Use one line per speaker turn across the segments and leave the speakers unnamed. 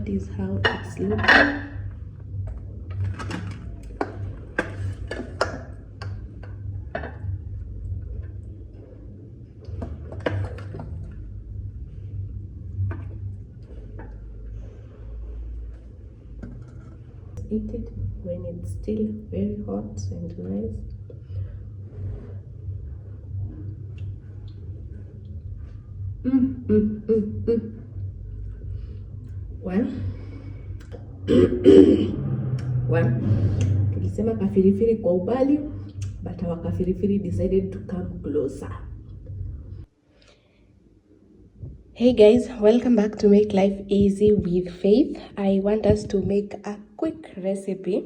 that is how it's looking. Eat it when it's still very hot and nice. Well, well, tulisema kafirifiri kwa ubali, but our kafirifiri decided to come closer. Hey guys, welcome back to Make Life Easy with Faith. I want us to make a quick recipe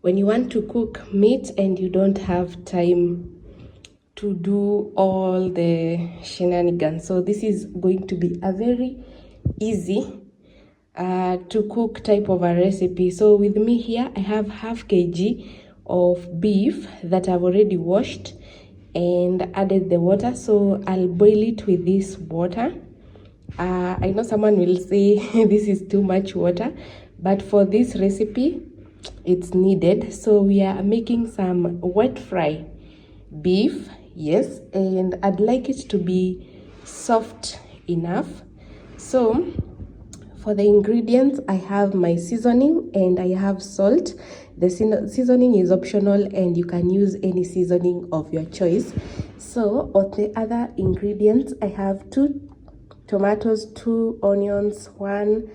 when you want to cook meat and you don't have time to do all the shenanigans. So this is going to be a very easy to cook type of a recipe. So with me here, I have half kg of beef that I've already washed and added the water. So I'll boil it with this water. I know someone will say this is too much water, but for this recipe, it's needed. So we are making some wet fry beef, yes, and I'd like it to be soft enough. So for the ingredients, I have my seasoning and I have salt. The seasoning is optional and you can use any seasoning of your choice. So on the other ingredients, I have 2 tomatoes, 2 onions, 1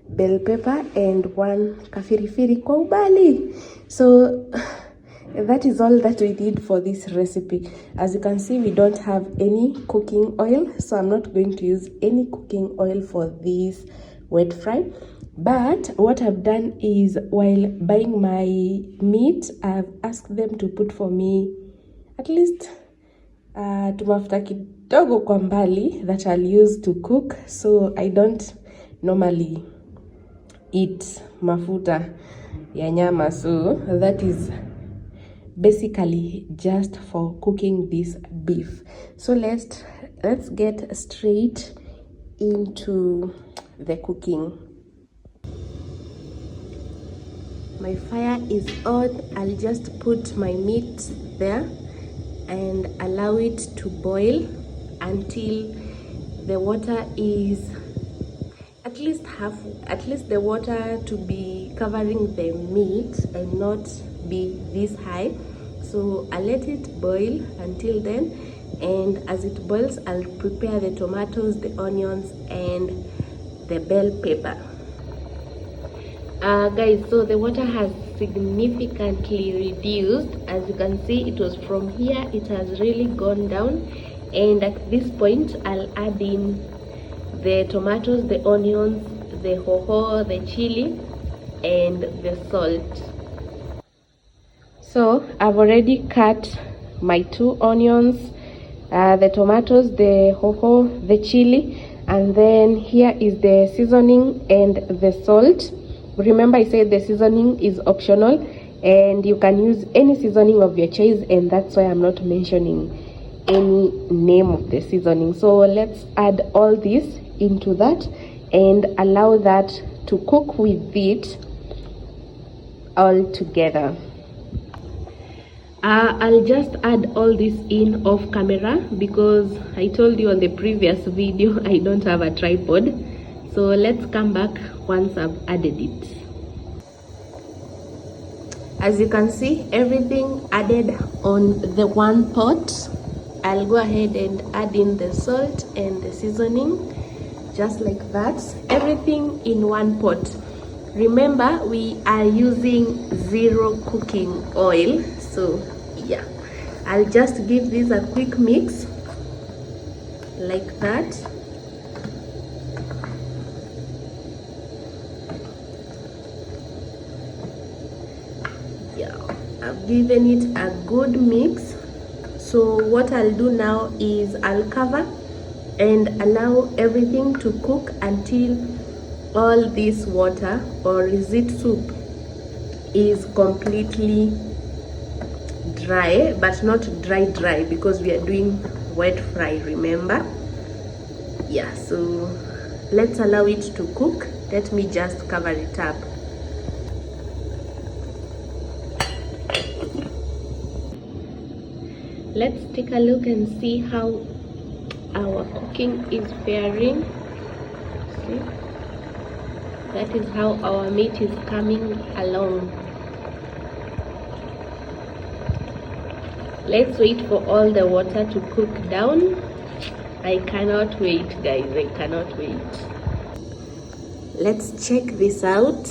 bell pepper, and 1 kafirifiri kwa ubali. So that is all that we need for this recipe. As you can see, we don't have any cooking oil, so I'm not going to use any cooking oil for this wet fry. But what I've done is, while buying my meat, I've asked them to put for me at least tumafuta kidogo kwa mbali that I'll use to cook. So I don't normally eat mafuta ya nyama, so that is basically just for cooking this beef. So let's get straight into the cooking. My fire is on. I'll just put my meat there and allow it to boil until the water is at least the water to be covering the meat and not be this high. So I'll let it boil until then, and as it boils, I'll prepare the tomatoes, the onions, and the bell pepper. Guys, so the water has significantly reduced. As you can see, it was from here, it has really gone down, and at this point I'll add in the tomatoes, the onions, the hoho, the chili, and the salt. So I've already cut my 2 onions, the tomatoes, the hoho, the chili, and then here is the seasoning and the salt. Remember, I said the seasoning is optional and you can use any seasoning of your choice, and that's why I'm not mentioning any name of the seasoning. So let's add all this into that and allow that to cook with it all together. I'll just add all this in off camera because I told you on the previous video I don't have a tripod. So let's come back once I've added it. As you can see, everything added on the one pot. I'll go ahead and add in the salt and the seasoning, just like that. Everything in one pot. Remember, we are using 0 cooking oil. So yeah, I'll just give this a quick mix like that. Yeah, I've given it a good mix. So what I'll do now is I'll cover and allow everything to cook until all this water, or is it soup, is completely dry, but not dry because we are doing wet fry, remember? Yeah, so let's allow it to cook Let me just cover it up. Let's take a look and see how our cooking is faring. See? That is how our meat is coming along. Let's wait for all the water to cook down. I cannot wait, guys. I cannot wait. Let's check this out.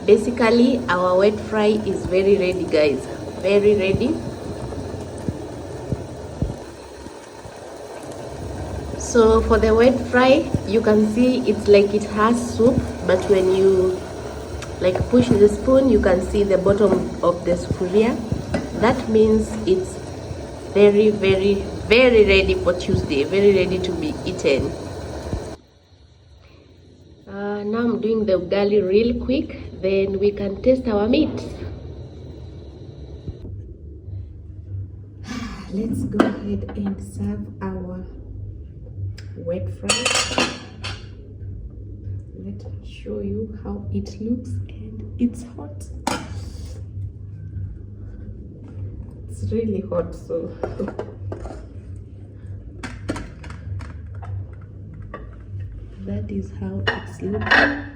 Basically, our wet fry is very ready, guys. Very ready. So for the wet fry, you can see it's like it has soup, but when you like push the spoon, you can see the bottom of the sufuria. That means it's very, very, very ready for Tuesday. Very ready to be eaten. Now I'm doing the ugali real quick, then we can taste our meat. Let's go ahead and serve our wet fry. Let me show you how it looks, and it's hot. It's really hot, so that is how it's looking.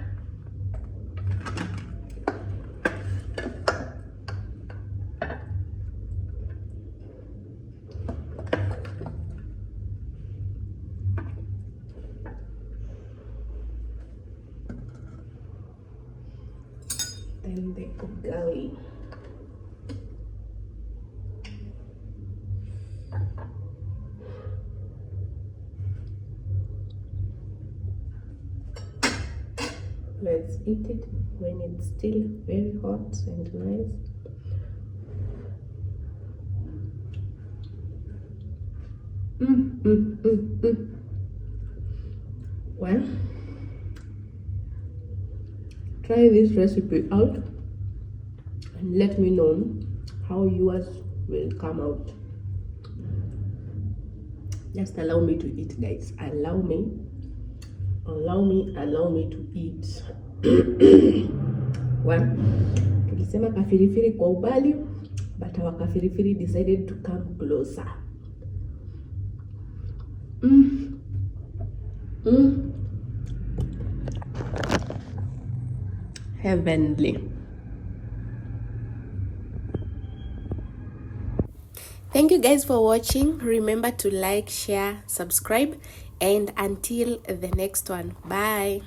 Then the ugali. Let's eat it when it's still very hot and nice. Well, try this recipe out and let me know how yours will come out. Just allow me to eat, guys. Allow me to eat. Well, tulisema kafirifiri kwa ubali, but our kafirifiri decided to come closer. Heavenly. Thank you guys for watching. Remember to like, share, subscribe, and until the next one, bye.